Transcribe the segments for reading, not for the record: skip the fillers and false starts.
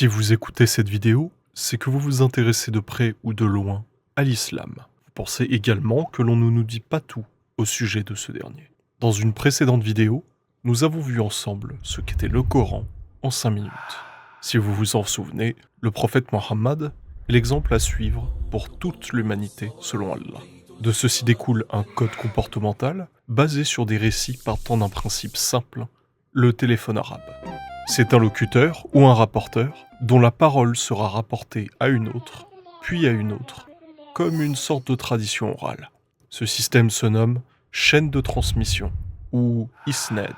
Si vous écoutez cette vidéo, c'est que vous vous intéressez de près ou de loin à l'islam. Vous pensez également que l'on ne nous dit pas tout au sujet de ce dernier. Dans une précédente vidéo, nous avons vu ensemble ce qu'était le Coran en 5 minutes. Si vous vous en souvenez, le prophète Mohammed est l'exemple à suivre pour toute l'humanité selon Allah. De ceci découle un code comportemental basé sur des récits partant d'un principe simple, le téléphone arabe. C'est un locuteur ou un rapporteur dont la parole sera rapportée à une autre, puis à une autre, comme une sorte de tradition orale. Ce système se nomme chaîne de transmission ou isnad.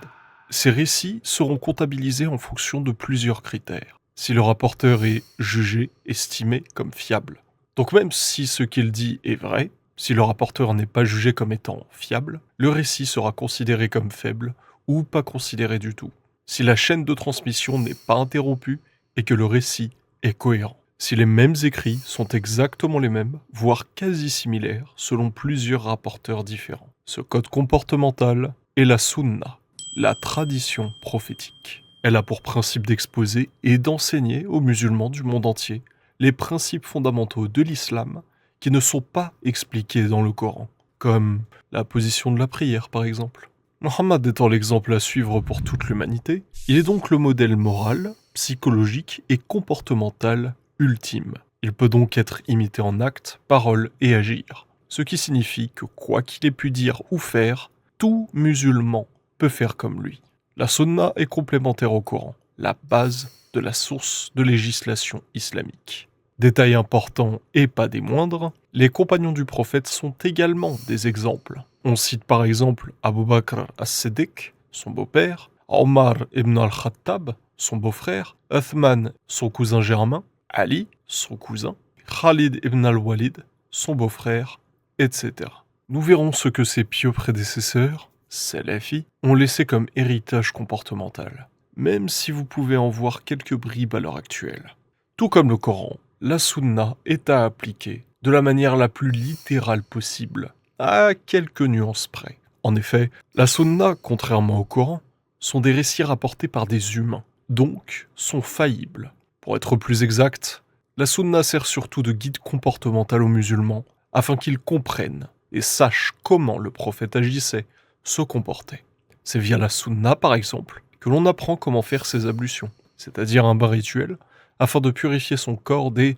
Ces récits seront comptabilisés en fonction de plusieurs critères. Si le rapporteur est jugé, estimé comme fiable. Donc même si ce qu'il dit est vrai, si le rapporteur n'est pas jugé comme étant fiable, le récit sera considéré comme faible ou pas considéré du tout. Si la chaîne de transmission n'est pas interrompue et que le récit est cohérent. Si les mêmes écrits sont exactement les mêmes, voire quasi similaires, selon plusieurs rapporteurs différents. Ce code comportemental est la sunna, la tradition prophétique. Elle a pour principe d'exposer et d'enseigner aux musulmans du monde entier les principes fondamentaux de l'islam qui ne sont pas expliqués dans le Coran, comme la position de la prière par exemple. Mohammed étant l'exemple à suivre pour toute l'humanité, il est donc le modèle moral, psychologique et comportemental ultime. Il peut donc être imité en actes, paroles et agir. Ce qui signifie que quoi qu'il ait pu dire ou faire, tout musulman peut faire comme lui. La sunna est complémentaire au Coran, la base de la source de législation islamique. Détail important et pas des moindres, les compagnons du prophète sont également des exemples. On cite par exemple Abu Bakr as-Siddiq, son beau-père, Omar ibn al-Khattab, son beau-frère, Uthman, son cousin germain, Ali, son cousin, Khalid ibn al-Walid, son beau-frère, etc. Nous verrons ce que ces pieux prédécesseurs, salafis, ont laissé comme héritage comportemental, même si vous pouvez en voir quelques bribes à l'heure actuelle. Tout comme le Coran, la sunna est à appliquer de la manière la plus littérale possible, à quelques nuances près. En effet, la sunna, contrairement au Coran, sont des récits rapportés par des humains, donc sont faillibles. Pour être plus exact, la sunna sert surtout de guide comportemental aux musulmans, afin qu'ils comprennent et sachent comment le prophète agissait, se comportait. C'est via la sunna, par exemple, que l'on apprend comment faire ses ablutions, c'est-à-dire un bain rituel, afin de purifier son corps des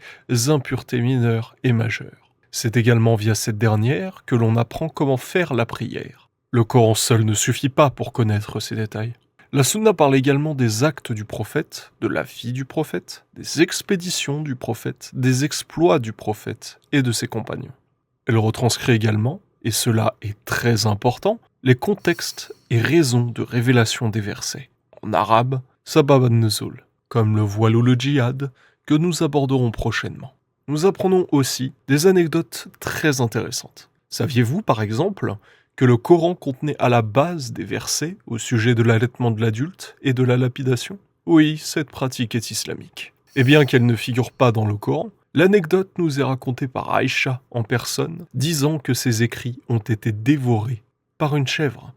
impuretés mineures et majeures. C'est également via cette dernière que l'on apprend comment faire la prière. Le Coran seul ne suffit pas pour connaître ces détails. La sunna parle également des actes du prophète, de la vie du prophète, des expéditions du prophète, des exploits du prophète et de ses compagnons. Elle retranscrit également, et cela est très important, les contextes et raisons de révélation des versets. En arabe, sabab an-nuzul, comme le voile ou le djihad, que nous aborderons prochainement. Nous apprenons aussi des anecdotes très intéressantes. Saviez-vous, par exemple, que le Coran contenait à la base des versets au sujet de l'allaitement de l'adulte et de la lapidation? Oui, cette pratique est islamique. Et bien qu'elle ne figure pas dans le Coran, l'anecdote nous est racontée par Aïcha en personne, disant que ses écrits ont été dévorés par une chèvre.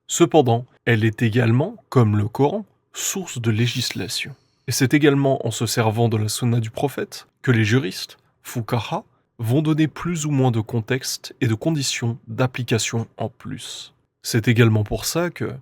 Cependant, elle est également, comme le Coran, source de législation. Et c'est également en se servant de la sunna du prophète que les juristes, fuqaha, vont donner plus ou moins de contexte et de conditions d'application en plus. C'est également pour ça que,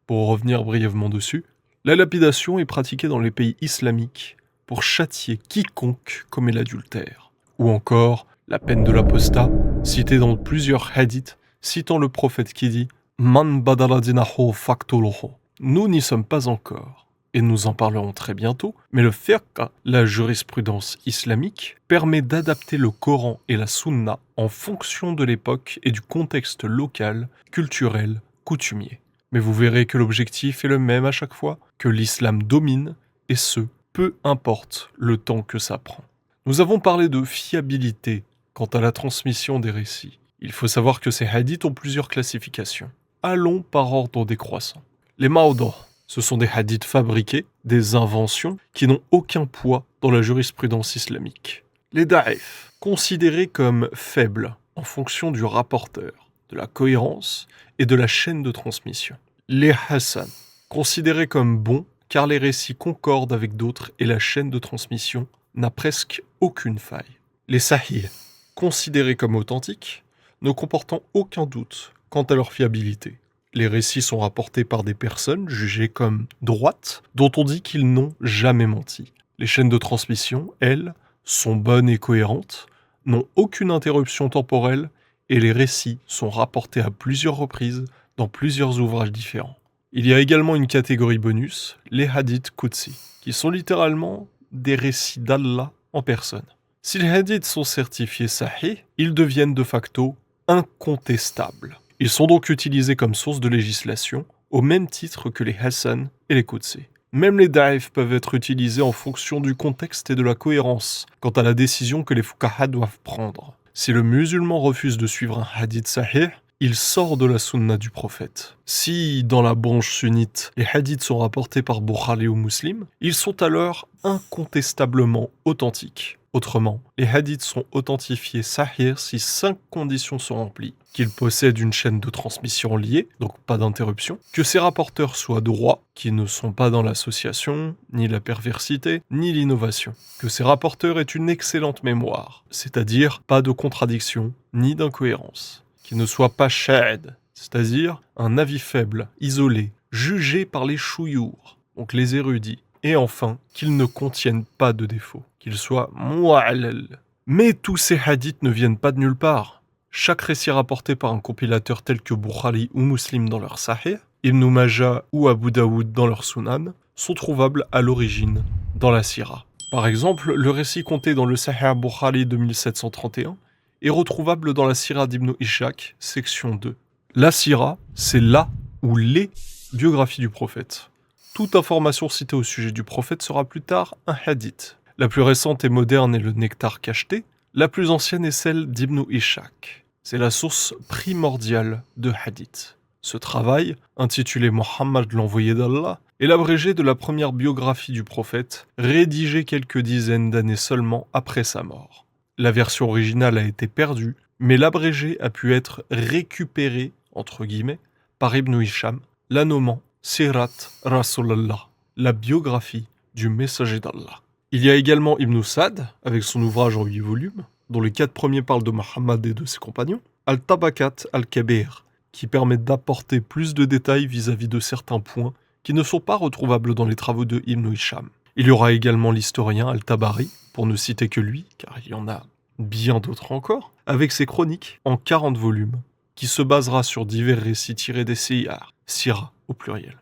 pour revenir brièvement dessus, la lapidation est pratiquée dans les pays islamiques pour châtier quiconque commet l'adultère. Ou encore la peine de l'apostat, citée dans plusieurs hadiths, citant le prophète qui dit « Man badala dinahu faqtuluhu ». Nous n'y sommes pas encore. Et nous en parlerons très bientôt, mais le fiqh, la jurisprudence islamique, permet d'adapter le Coran et la sunna en fonction de l'époque et du contexte local, culturel, coutumier. Mais vous verrez que l'objectif est le même à chaque fois, que l'islam domine, et ce, peu importe le temps que ça prend. Nous avons parlé de fiabilité quant à la transmission des récits. Il faut savoir que ces hadiths ont plusieurs classifications. Allons par ordre décroissant. Les ma'oudah. Ce sont des hadiths fabriqués, des inventions qui n'ont aucun poids dans la jurisprudence islamique. Les da'if, considérés comme faibles en fonction du rapporteur, de la cohérence et de la chaîne de transmission. Les hasan, considérés comme bons car les récits concordent avec d'autres et la chaîne de transmission n'a presque aucune faille. Les sahih, considérés comme authentiques, ne comportant aucun doute quant à leur fiabilité. Les récits sont rapportés par des personnes jugées comme droites, dont on dit qu'ils n'ont jamais menti. Les chaînes de transmission, elles, sont bonnes et cohérentes, n'ont aucune interruption temporelle, et les récits sont rapportés à plusieurs reprises dans plusieurs ouvrages différents. Il y a également une catégorie bonus, les hadiths Qudsi, qui sont littéralement des récits d'Allah en personne. Si les hadiths sont certifiés sahih, ils deviennent de facto incontestables. Ils sont donc utilisés comme source de législation, au même titre que les Hassan et les Qudsi. Même les da'if peuvent être utilisés en fonction du contexte et de la cohérence, quant à la décision que les fuqaha doivent prendre. Si le musulman refuse de suivre un hadith sahih, il sort de la sunna du prophète. Si, dans la branche sunnite, les hadiths sont rapportés par Bukhari ou Muslim, ils sont alors incontestablement authentiques. Autrement, les hadiths sont authentifiés sahih si 5 conditions sont remplies. Qu'ils possèdent une chaîne de transmission liée, donc pas d'interruption, que ces rapporteurs soient droits, qui ne sont pas dans l'association, ni la perversité, ni l'innovation, que ces rapporteurs aient une excellente mémoire, c'est-à-dire pas de contradiction, ni d'incohérence, qu'ils ne soient pas shahid, c'est-à-dire un avis faible, isolé, jugé par les chouyours, donc les érudits, et enfin, qu'ils ne contiennent pas de défauts, qu'ils soient mu'allal. Mais tous ces hadiths ne viennent pas de nulle part. Chaque récit rapporté par un compilateur tel que Bukhari ou Muslim dans leur Sahih, Ibn Majah ou Abu Daoud dans leur Sunan, sont trouvables à l'origine dans la Sira. Par exemple, le récit compté dans le Sahih Bukhari 2731 est retrouvable dans la Sira d'Ibn Ishaq, section 2. La Sira, c'est la ou les biographies du prophète. Toute information citée au sujet du prophète sera plus tard un hadith. La plus récente et moderne est le Nectar cacheté, la plus ancienne est celle d'Ibn Ishaq. C'est la source primordiale de hadith. Ce travail, intitulé Mohammed l'envoyé d'Allah, est l'abrégé de la première biographie du prophète, rédigée quelques dizaines d'années seulement après sa mort. La version originale a été perdue, mais l'abrégé a pu être récupéré, entre guillemets, par Ibn Hisham, la nommant Sirat Rasulallah, la biographie du messager d'Allah. Il y a également Ibn Sa'd, avec son ouvrage en 8 volumes, dont les 4 premiers parlent de Muhammad et de ses compagnons, Al-Tabakat al-Kabir, qui permet d'apporter plus de détails vis-à-vis de certains points qui ne sont pas retrouvables dans les travaux de Ibn Hisham. Il y aura également l'historien Al-Tabari, pour ne citer que lui, car il y en a bien d'autres encore, avec ses chroniques en 40 volumes, qui se basera sur divers récits tirés des Siyar, Sira au pluriel,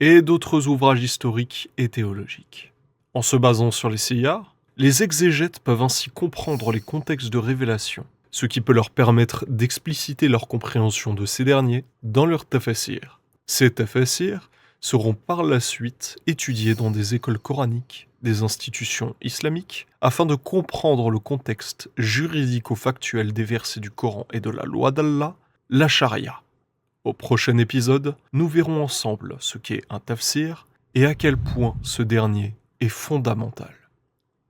et d'autres ouvrages historiques et théologiques. En se basant sur les Siyar, les exégètes peuvent ainsi comprendre les contextes de révélation, ce qui peut leur permettre d'expliciter leur compréhension de ces derniers dans leurs tafasir. Ces tafasir seront par la suite étudiés dans des écoles coraniques, des institutions islamiques, afin de comprendre le contexte juridico-factuel des versets du Coran et de la loi d'Allah, la charia. Au prochain épisode, nous verrons ensemble ce qu'est un tafsir et à quel point ce dernier est fondamental.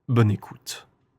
Bonne écoute.